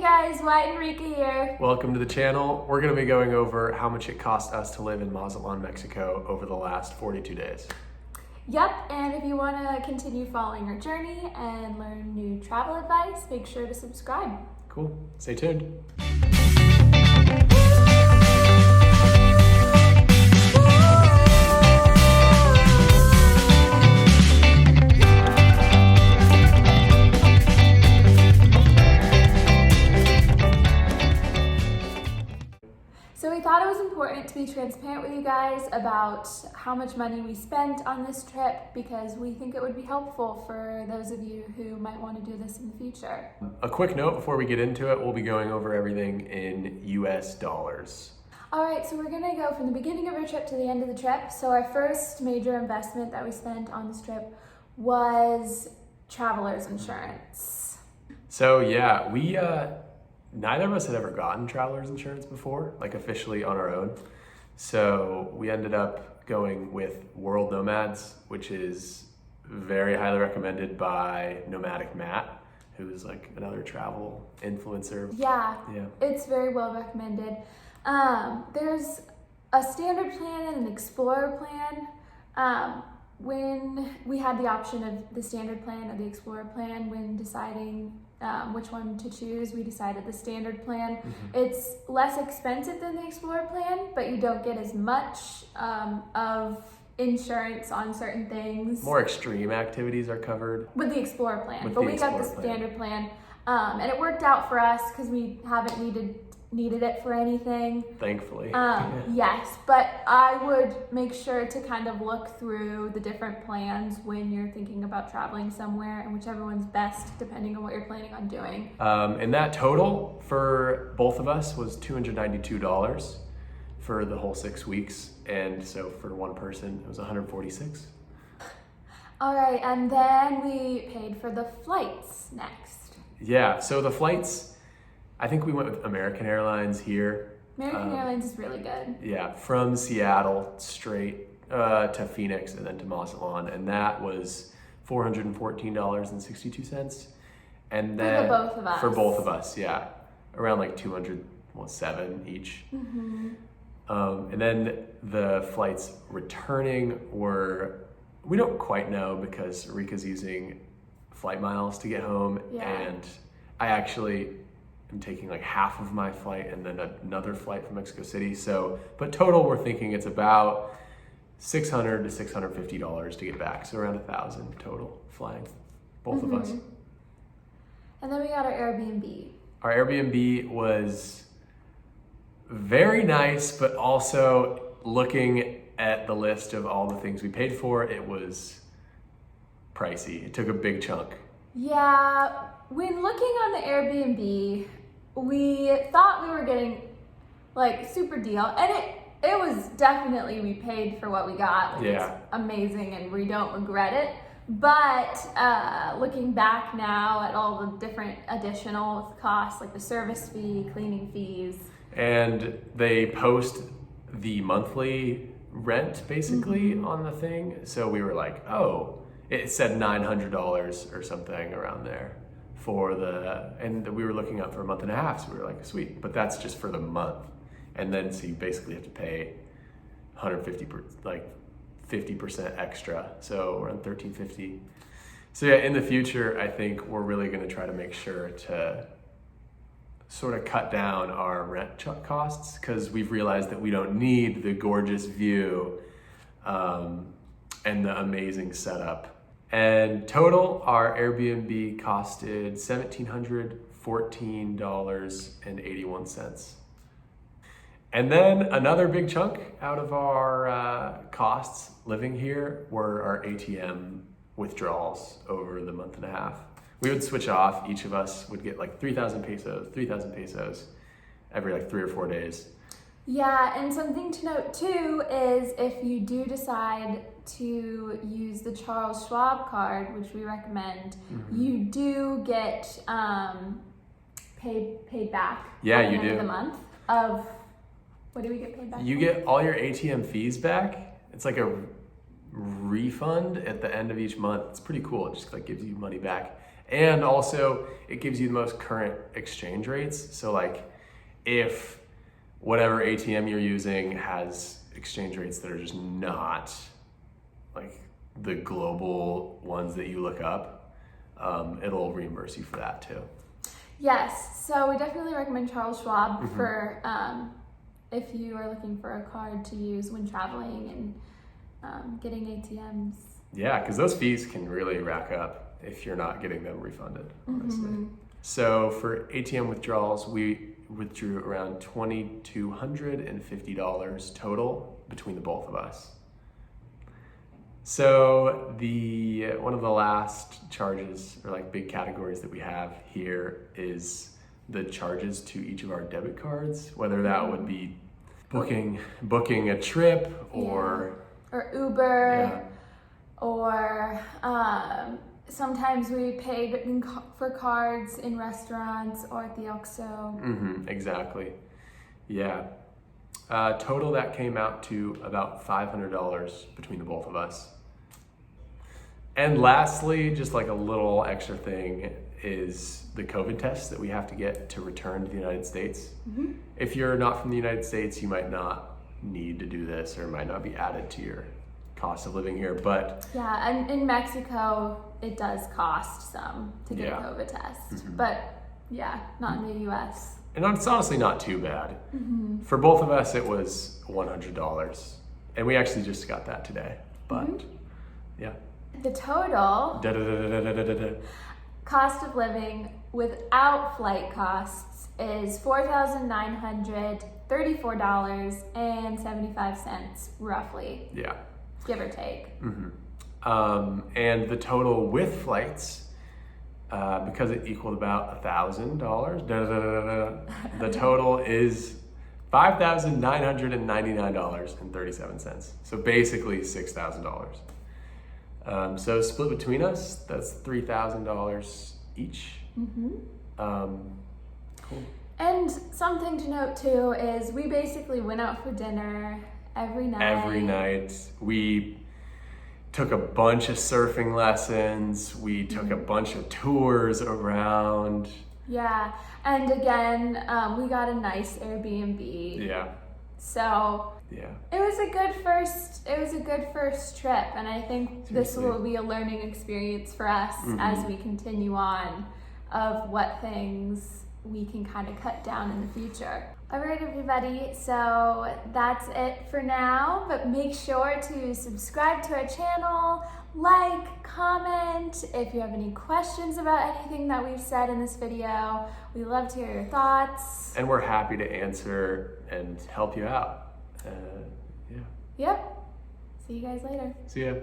guys, Wyatt and Rika here. Welcome to the channel. We're going to be going over how much it cost us to live in Mazatlán, Mexico over the last 42 days. Yep, and if you want to continue following our journey and learn new travel advice, make sure to subscribe. Cool. Stay tuned. So we thought it was important to be transparent with you guys about how much money we spent on this trip because we think it would be helpful for those of you who might want to do this in the future. A quick note before we get into it, we'll be going over everything in US dollars. All right, so we're gonna go from the beginning of our trip to the end of the trip. So our first major investment that we spent on this trip was traveler's insurance. So yeah, neither of us had ever gotten traveler's insurance before, like officially on our own. So we ended up going with World Nomads, which is very highly recommended by Nomadic Matt, who is like another travel influencer. Yeah, it's very well recommended. There's a standard plan and an explorer plan. When we had the option of the standard plan or the explorer plan when deciding which one to choose, we decided the standard plan. It's less expensive than the explorer plan, but you don't get as much of insurance on certain things. More extreme activities are covered with the explorer plan, with but the we got the standard plan, and it worked out for us because we haven't needed it for anything. Thankfully. Yes, but I would make sure to kind of look through the different plans when you're thinking about traveling somewhere and whichever one's best depending on what you're planning on doing. And that total for both of us was $292 for the whole 6 weeks. And so for one person, it was $146. All right, and then we paid for the flights next. Yeah, so the flights, I think we went with American Airlines here. American Airlines is really good. Yeah, from Seattle straight to Phoenix and then to Mazatlán, and that was $414.62. And then for the both of us. For both of us, yeah, around like $207 each. And then the flights returning were, we don't quite know because Rika's using flight miles to get home, and I actually I'm taking like half of my flight and then another flight from Mexico City. So, but total, we're thinking it's about $600 to $650 to get back. So around $1,000 total flying, both of us. And then we got our Airbnb. Our Airbnb was very nice, but also looking at the list of all the things we paid for, it was pricey. It took a big chunk. Yeah, when looking on the Airbnb, we thought we were getting like super deal, and it was definitely, we paid for what we got. Like, it's amazing and we don't regret it. But looking back now at all the different additional costs, like the service fee, cleaning fees. And they post the monthly rent basically on the thing. So we were like, oh, it said $900 or something around there for and we were looking up for a month and a half. So we were like, sweet, but that's just for the month. And then, so you basically have to pay 50% extra. So around $1,350. So yeah, in the future, I think we're really gonna try to make sure to sort of cut down our rent costs because we've realized that we don't need the gorgeous view and the amazing setup. And total, our Airbnb costed $1,714.81. And then another big chunk out of our costs living here were our ATM withdrawals over the month and a half. We would switch off, each of us would get like 3,000 pesos every like 3 or 4 days. Yeah, and something to note too is if you do decide to use the Charles Schwab card, which we recommend, you do get paid back. Yeah, at the you end do. of the month of, what do we get paid back? You get all your ATM fees back. It's like a refund at the end of each month. It's pretty cool. It just like gives you money back. And also, it gives you the most current exchange rates. So like, if whatever ATM you're using has exchange rates that are just not like the global ones that you look up, it'll reimburse you for that too. Yes, so we definitely recommend Charles Schwab for if you are looking for a card to use when traveling and getting ATMs. Yeah, because those fees can really rack up if you're not getting them refunded, honestly. So for ATM withdrawals, we withdrew around $2,250 total between the both of us. So one of the last charges, or like big categories that we have here, is the charges to each of our debit cards, whether that would be booking a trip or Uber, or sometimes we paid for cards in restaurants or at the OXXO. Exactly. Yeah. Total that came out to about $500 between the both of us. And lastly, just like a little extra thing, is the COVID test that we have to get to return to the United States. If you're not from the United States, you might not need to do this, or it might not be added to your cost of living here, but yeah, and in Mexico it does cost some to get a COVID test, but yeah, not in the US. And it's honestly not too bad. For both of us, it was $100, and we actually just got that today. But yeah, the total cost of living without flight costs is $4,934.75 roughly. Yeah. Give or take. And the total with flights, because it equaled about $1,000, the total is $5,999.37. So basically $6,000. So split between us, that's $3,000 each. Cool. And something to note too is we basically went out for dinner every night. We took a bunch of surfing lessons. We took a bunch of tours around. Yeah, and again, we got a nice Airbnb. Yeah. So yeah, it was a good first trip, and I think this will be a learning experience for us as we continue on of what things we can kind of cut down in the future. All right, everybody, so that's it for now, but make sure to subscribe to our channel, like, comment. If you have any questions about anything that we've said in this video, we love to hear your thoughts. And we're happy to answer and help you out. Yep. See you guys later. See ya.